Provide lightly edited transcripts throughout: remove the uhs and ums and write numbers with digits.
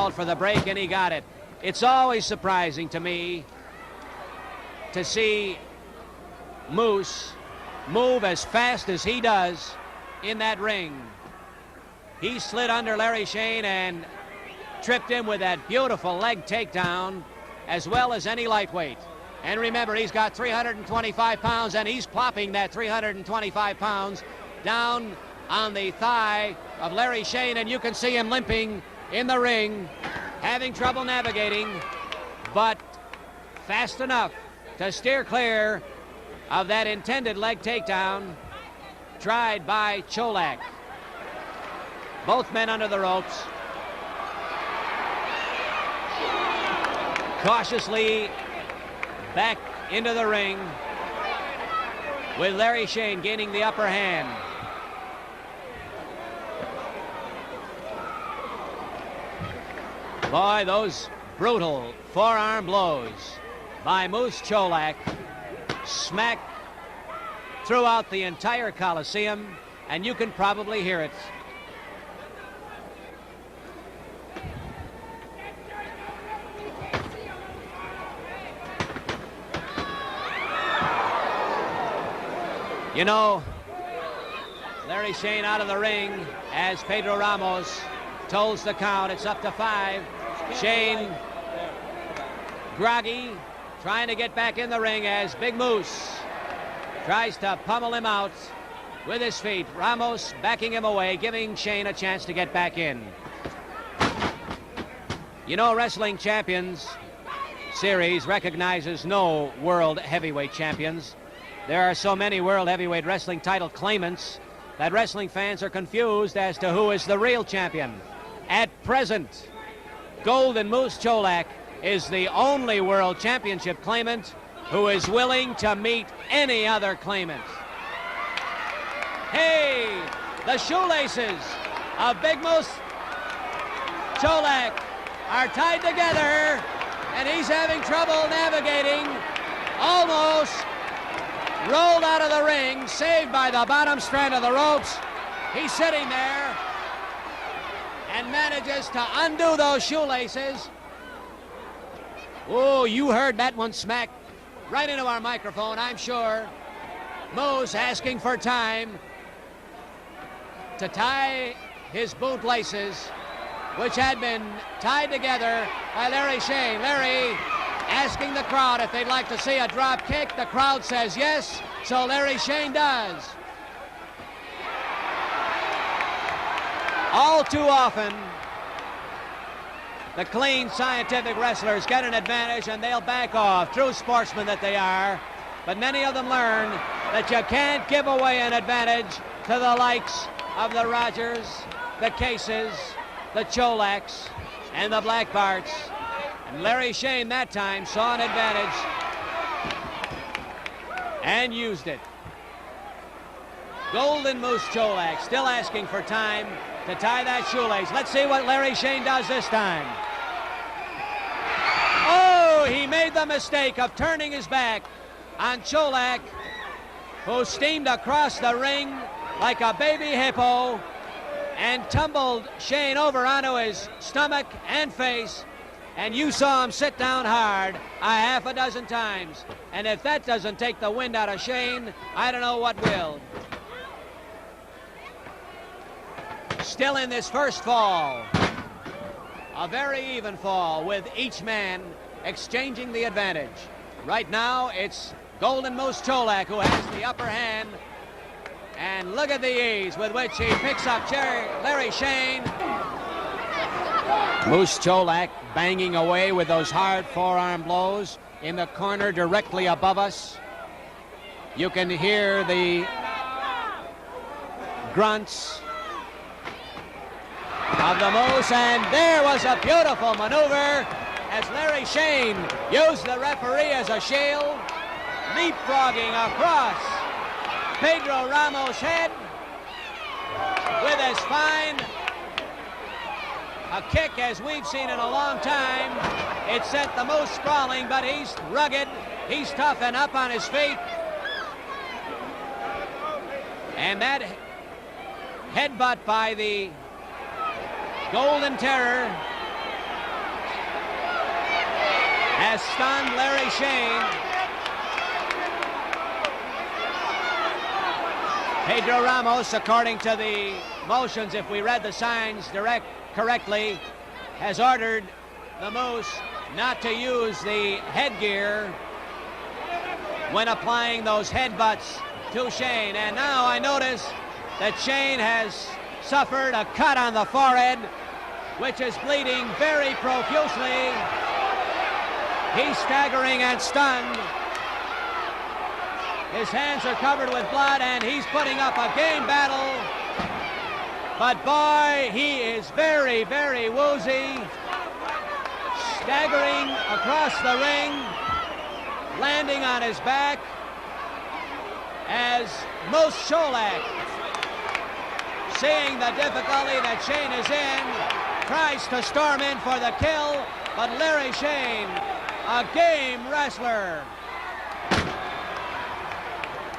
called for the break, and he got it. It's always surprising to me to see Moose move as fast as he does in that ring. He slid under Larry Chene and tripped him with that beautiful leg takedown, as well as any lightweight. And remember, he's got 325 pounds, and he's plopping that 325 pounds down on the thigh of Larry Chene, and you can see him limping in the ring, having trouble navigating, but fast enough to steer clear of that intended leg takedown tried by Cholak. Both men under the ropes. Cautiously back into the ring with Larry Chene gaining the upper hand. Boy, those brutal forearm blows by Moose Cholak smack throughout the entire Coliseum, and you can probably hear it. You know, Larry Chene out of the ring as Pedro Ramos tolls the count. It's up to 5. Chene groggy, trying to get back in the ring as Big Moose tries to pummel him out with his feet. Ramos backing him away, giving Chene a chance to get back in. You know, Wrestling Champions Series recognizes no world heavyweight champions. There are so many world heavyweight wrestling title claimants that wrestling fans are confused as to who is the real champion. At present, Golden Moose Cholak is the only world championship claimant who is willing to meet any other claimant. Hey, the shoelaces of Big Moose Cholak are tied together, and he's having trouble navigating. Almost rolled out of the ring, saved by the bottom strand of the ropes. He's sitting there and manages to undo those shoelaces. Oh, you heard that one smack right into our microphone, I'm sure. Moose asking for time to tie his boot laces, which had been tied together by Larry Chene. Larry asking the crowd if they'd like to see a drop kick. The crowd says yes, so Larry Chene does. All too often, the clean, scientific wrestlers get an advantage and they'll back off, true sportsmen that they are. But many of them learn that you can't give away an advantage to the likes of the Rogers, the Cases, the Cholaks, and the Black Barts. And Larry Chene that time saw an advantage and used it. Golden Moose Cholak still asking for time to tie that shoelace. Let's see what Larry Chene does this time. Oh, he made the mistake of turning his back on Cholak, who steamed across the ring like a baby hippo and tumbled Chene over onto his stomach and face. And you saw him sit down hard a half a dozen times. And if that doesn't take the wind out of Chene, I don't know what will. Still in this first fall, a very even fall with each man exchanging the advantage. Right now, it's Golden Moose Cholak who has the upper hand. And look at the ease with which he picks up Larry Chene. Moose Cholak banging away with those hard forearm blows in the corner directly above us. You can hear the grunts of the Moose, and there was a beautiful maneuver as Larry Chene used the referee as a shield, leapfrogging across Pedro Ramos' head with as fine a kick as we've seen in a long time. It sent the Moose sprawling, but he's rugged, he's tough and up on his feet. And that headbutt by the Golden Terror has stunned Larry Chene. Pedro Ramos, according to the motions, if we read the signs correctly, has ordered the Moose not to use the headgear when applying those headbutts to Chene. And now I notice that Chene has suffered a cut on the forehead, which is bleeding very profusely. He's staggering and stunned. His hands are covered with blood, and he's putting up a game battle. But boy, he is very, very woozy. Staggering across the ring, landing on his back as Moose Cholak, seeing the difficulty that Chene is in, tries to storm in for the kill, but Larry Chene, a game wrestler,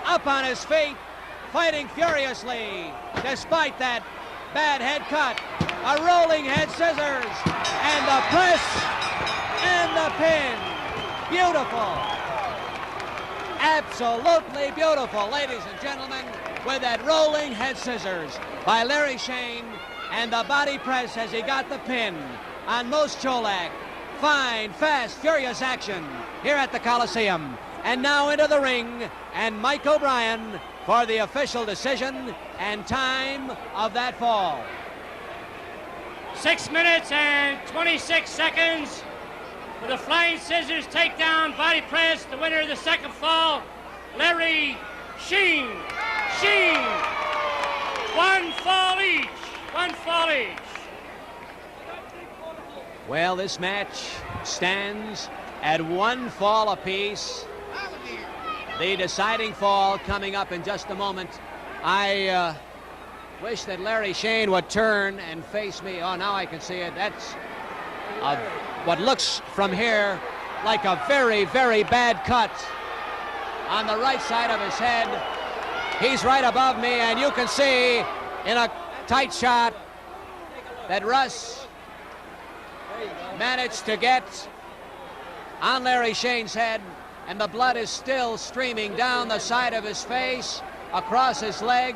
up on his feet, fighting furiously, despite that bad head cut, a rolling head scissors, and the press, and the pin. Beautiful. Absolutely beautiful, ladies and gentlemen, with that rolling head scissors by Larry Chene, and the body press as he got the pin on Moose Cholak. Fine, fast, furious action here at the Coliseum. And now into the ring, and Mike O'Brien for the official decision and time of that fall. 6 minutes and 26 seconds with a flying scissors takedown, body press. The winner of the second fall, Larry Chene. Chene. One fall each. One fall each. Well, this match stands at one fall apiece. The deciding fall coming up in just a moment. I wish that Larry Chene would turn and face me. Oh, now I can see it. That's what looks from here like a very, very bad cut on the right side of his head. He's right above me, and you can see in a tight shot that Russ managed to get on Larry Chene's head, and the blood is still streaming down the side of his face, across his leg,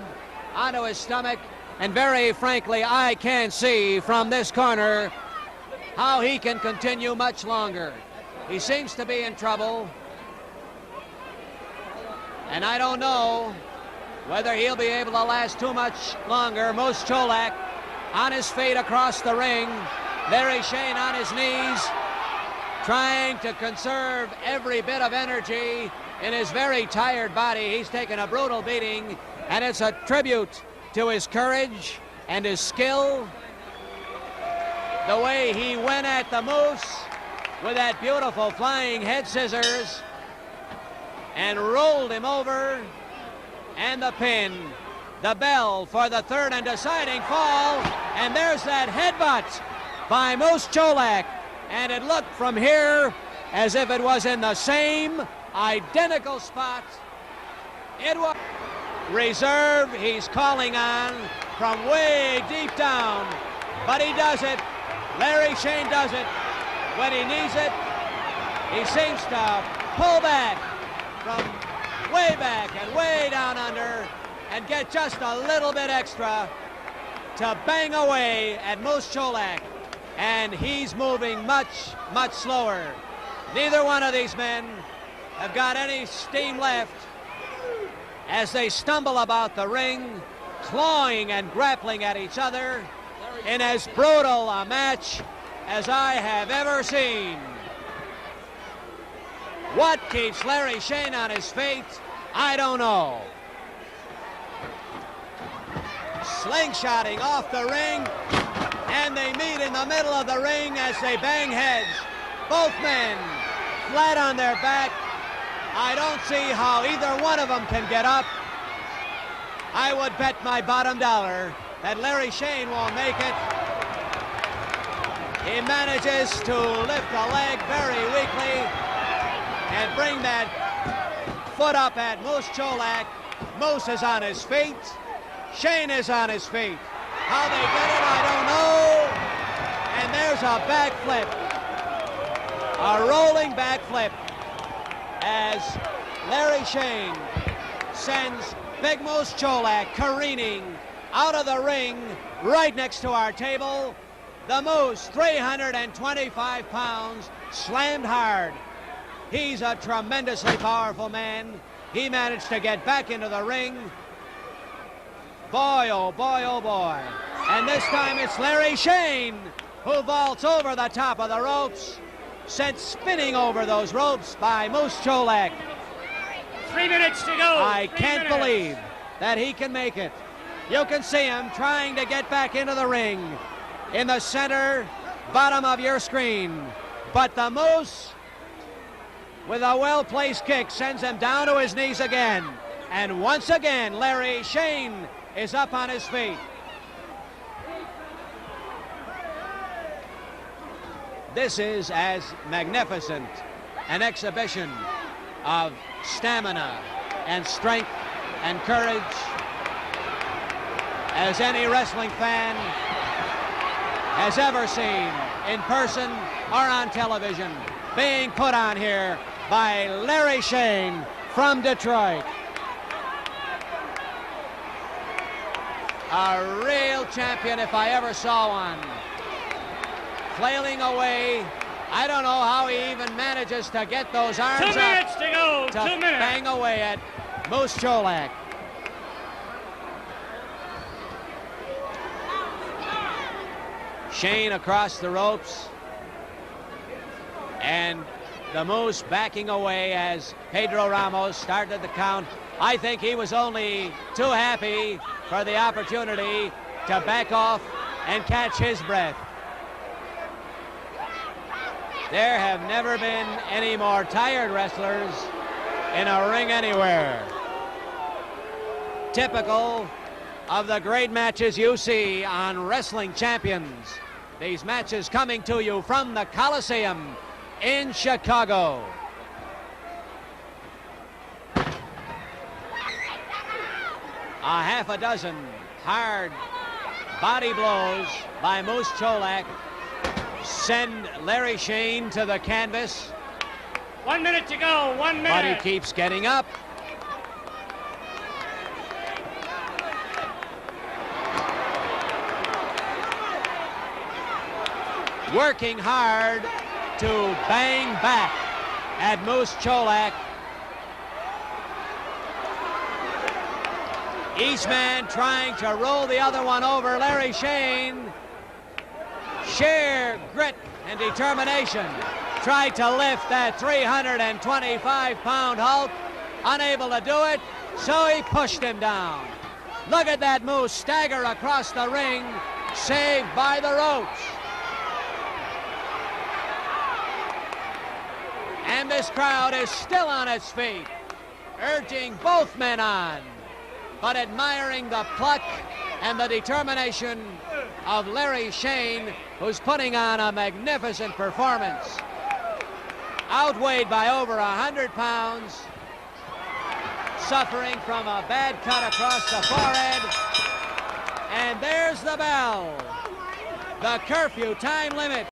onto his stomach, and very frankly, I can't see from this corner how he can continue much longer. He seems to be in trouble, and I don't know whether he'll be able to last too much longer. Moose Cholak on his feet across the ring, Larry Chene on his knees, trying to conserve every bit of energy in his very tired body. He's taken a brutal beating, and it's a tribute to his courage and his skill. The way he went at the Moose with that beautiful flying head scissors and rolled him over, and the pin, the bell for the third and deciding fall, and there's that headbutt by Moose Cholak. And it looked from here as if it was in the same identical spot. It was reserve he's calling on from way deep down, but he does it. Larry Chene does it. When he needs it, he seems to pull back from way back and way down under and get just a little bit extra to bang away at Moose Cholak. And he's moving much, much slower. Neither one of these men have got any steam left as they stumble about the ring, clawing and grappling at each other in as brutal a match as I have ever seen. What keeps Larry Chene on his feet? I don't know. Slingshotting off the ring, and they meet in the middle of the ring as they bang heads. Both men flat on their back. I don't see how either one of them can get up. I would bet my bottom dollar that Larry Chene won't make it. He manages to lift a leg very weakly and bring that foot up at Moose Cholak. Moose is on his feet. Chene is on his feet. How they get it, I don't know. And there's a backflip. A rolling backflip as Larry Chene sends Big Moose Cholak careening out of the ring right next to our table. The Moose, 325 pounds, slammed hard. He's a tremendously powerful man. He managed to get back into the ring. Boy, oh boy, oh boy. And this time it's Larry Chene who vaults over the top of the ropes, sent spinning over those ropes by Moose Cholak. 3 minutes to go. I can't believe that he can make it. You can see him trying to get back into the ring in the center bottom of your screen. But the Moose, with a well-placed kick, sends him down to his knees again. And once again, Larry Chene is up on his feet. This is as magnificent an exhibition of stamina and strength and courage as any wrestling fan has ever seen in person or on television, being put on here by Larry Chene from Detroit. A real champion if I ever saw one. Flailing away. I don't know how he even manages to get those arms 2 up minutes to go. to 2 minutes. bang away at Moose Cholak. Chene across the ropes, and the Moose backing away as Pedro Ramos started the count. I think he was only too happy for the opportunity to back off and catch his breath. There have never been any more tired wrestlers in a ring anywhere. Typical of the great matches you see on Wrestling Champions. These matches coming to you from the Coliseum in Chicago. A half a dozen hard body blows by Moose Cholak send Larry Chene to the canvas. 1 minute to go. 1 minute. But he keeps getting up. Working hard to bang back at Moose Cholak. Each man trying to roll the other one over. Larry Chene, sheer grit and determination, tried to lift that 325-pound Hulk. Unable to do it, so he pushed him down. Look at that Moose stagger across the ring, saved by the ropes. And this crowd is still on its feet, urging both men on, but admiring the pluck and the determination of Larry Chene, who's putting on a magnificent performance. Outweighed by over 100 pounds, suffering from a bad cut across the forehead. And there's the bell. The curfew time limit